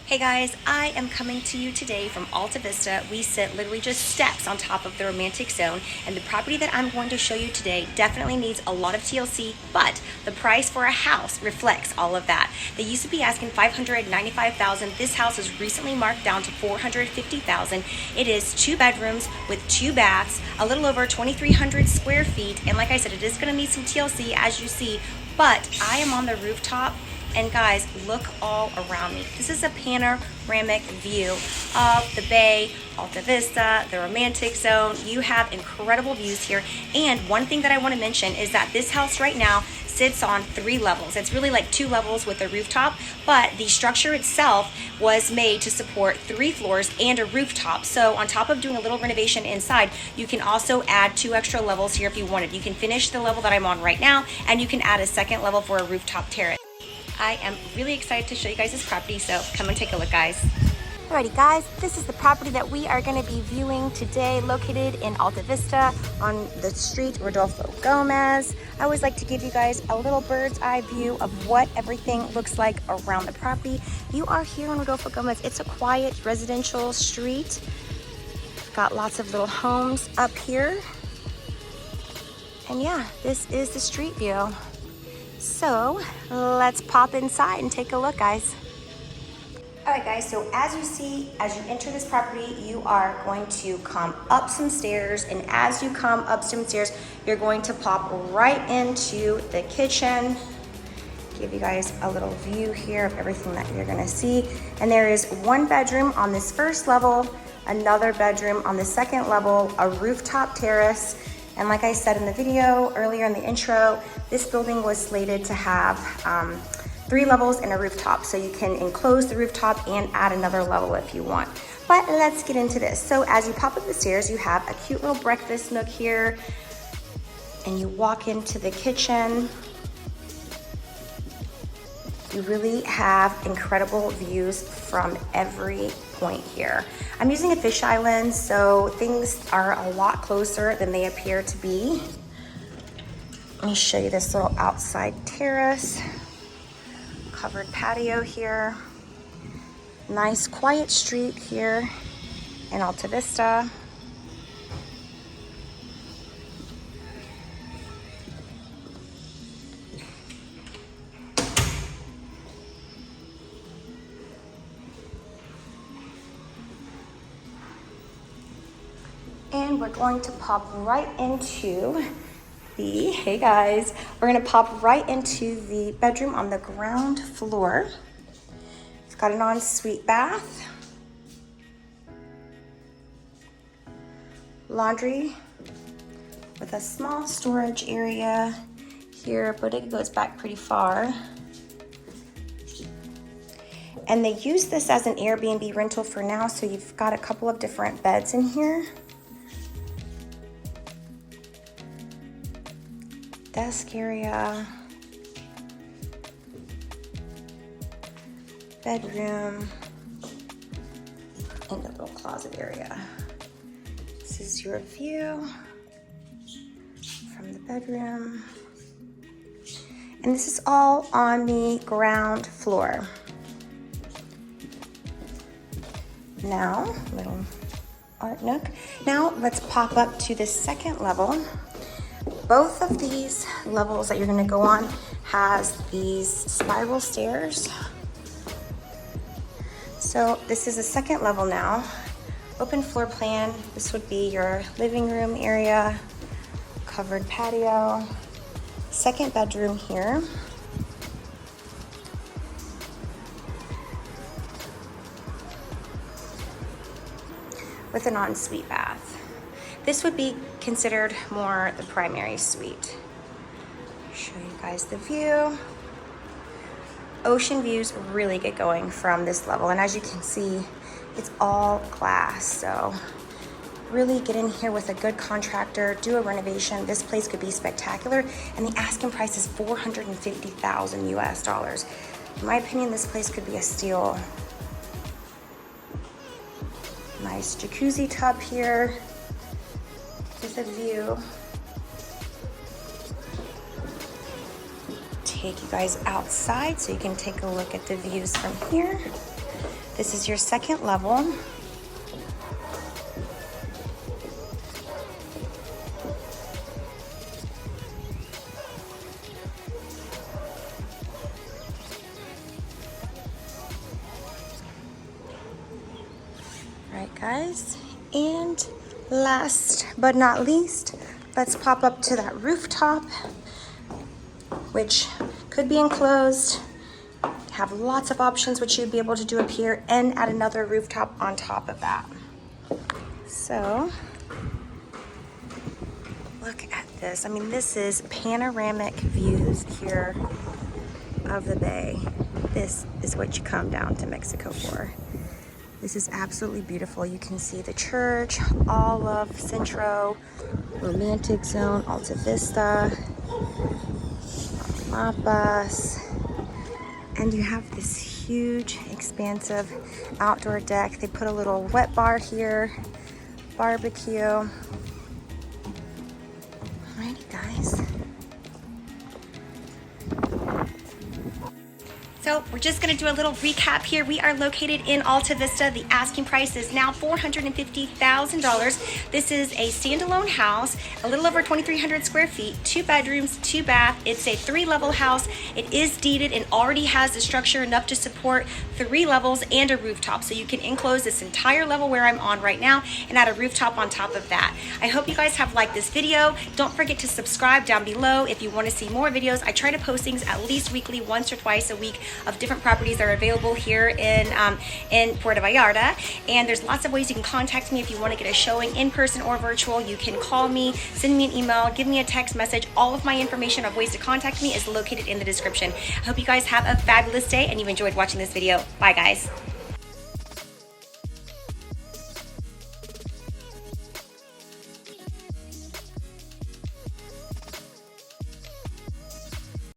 Hey guys, I am coming to you today from Alta Vista. We sit literally just steps on top of the romantic zone, and the property that I'm going to show you today definitely needs a lot of TLC, but the price for a house reflects all of that. They used to be asking $595,000. This house is recently marked down to $450,000. It is 2 bedrooms with 2 baths, a little over 2,300 square feet, and like I said, it is going to need some TLC as you see, but I am on the rooftop. And guys, look all around me. This is a panoramic view of the bay, Alta Vista, the romantic zone. You have incredible views here. And one thing that I want to mention is that this house right now sits on 3 levels. It's really like 2 levels with a rooftop, but the structure itself was made to support 3 floors and a rooftop. So on top of doing a little renovation inside, you can also add 2 extra levels here if you wanted. You can finish the level that I'm on right now, and you can add a second level for a rooftop terrace. I am really excited to show you guys this property, so come and take a look, guys. Alrighty guys, this is the property that we are going to be viewing today, located in Alta Vista on the street Rodolfo Gomez. I always like to give you guys a little bird's eye view of what everything looks like around the property. You are here on Rodolfo Gomez. It's a quiet residential street. Got lots of little homes up here. And yeah, this is the street view. So let's pop inside and take a look, guys. All right, guys, so as you see, as you enter this property, you are going to come up some stairs, and as you come up some stairs, you're going to pop right into the kitchen. Give you guys a little view here of everything that you're gonna see. And there is 1 bedroom on this first level, another bedroom on the second level, a rooftop terrace. And like I said in the video earlier in the intro, this building was slated to have 3 levels and a rooftop. So you can enclose the rooftop and add another level if you want. But let's get into this. So as you pop up the stairs, you have a cute little breakfast nook here. And you walk into the kitchen. You really have incredible views from every point here. I'm using a fisheye lens, so things are a lot closer than they appear to be. Let me show you this little outside terrace. Covered patio here. Nice quiet street here in Alta Vista. And we're going to pop right into the, hey guys, we're gonna pop right into the bedroom on the ground floor. It's got an ensuite bath, laundry with a small storage area here, but it goes back pretty far. And they use this as an Airbnb rental for now, so you've got a couple of different beds in here. Desk area, bedroom, and a little closet area. This is your view from the bedroom. And this is all on the ground floor. Now, little art nook. Now let's pop up to the second level. Both of these levels that you're gonna go on has these spiral stairs. So this is the second level now. Open floor plan. This would be your living room area, covered patio, second bedroom here. With an ensuite bath. This would be considered more the primary suite. Show you guys the view. Ocean views really get going from this level, and as you can see, it's all glass. So really get in here with a good contractor, do a renovation. This place could be spectacular, and the asking price is $450,000 US. In my opinion, this place could be a steal. Nice jacuzzi tub here. With a view. Take you guys outside so you can take a look at the views from here. This is your second level. Right, guys, and last but not least, let's pop up to that rooftop, which could be enclosed, have lots of options which you'd be able to do up here, and add another rooftop on top of that. So look at this. I mean, this is panoramic views here of the bay. This is what you come down to Mexico for. This is absolutely beautiful. You can see the church, all of Centro, romantic zone, Alta Vista, Mapas, and you have this huge, expansive outdoor deck. They put a little wet bar here, barbecue. Alrighty, guys. So we're just gonna do a little recap here. We are located in Alta Vista. The asking price is now $450,000. This is a standalone house, a little over 2,300 square feet, 2 bedrooms, 2 bath. It's a 3-level house. It is deeded and already has the structure enough to support 3 levels and a rooftop. So you can enclose this entire level where I'm on right now and add a rooftop on top of that. I hope you guys have liked this video. Don't forget to subscribe down below if you want to see more videos. I try to post things at least weekly, once or twice a week, of different properties that are available here in Puerto Vallarta. And there's lots of ways you can contact me if you want to get a showing in person or virtual. You can call me, send me an email, give me a text message. All of my information of ways to contact me is located in the description. I hope you guys have a fabulous day and you've enjoyed watching this video. Bye, guys.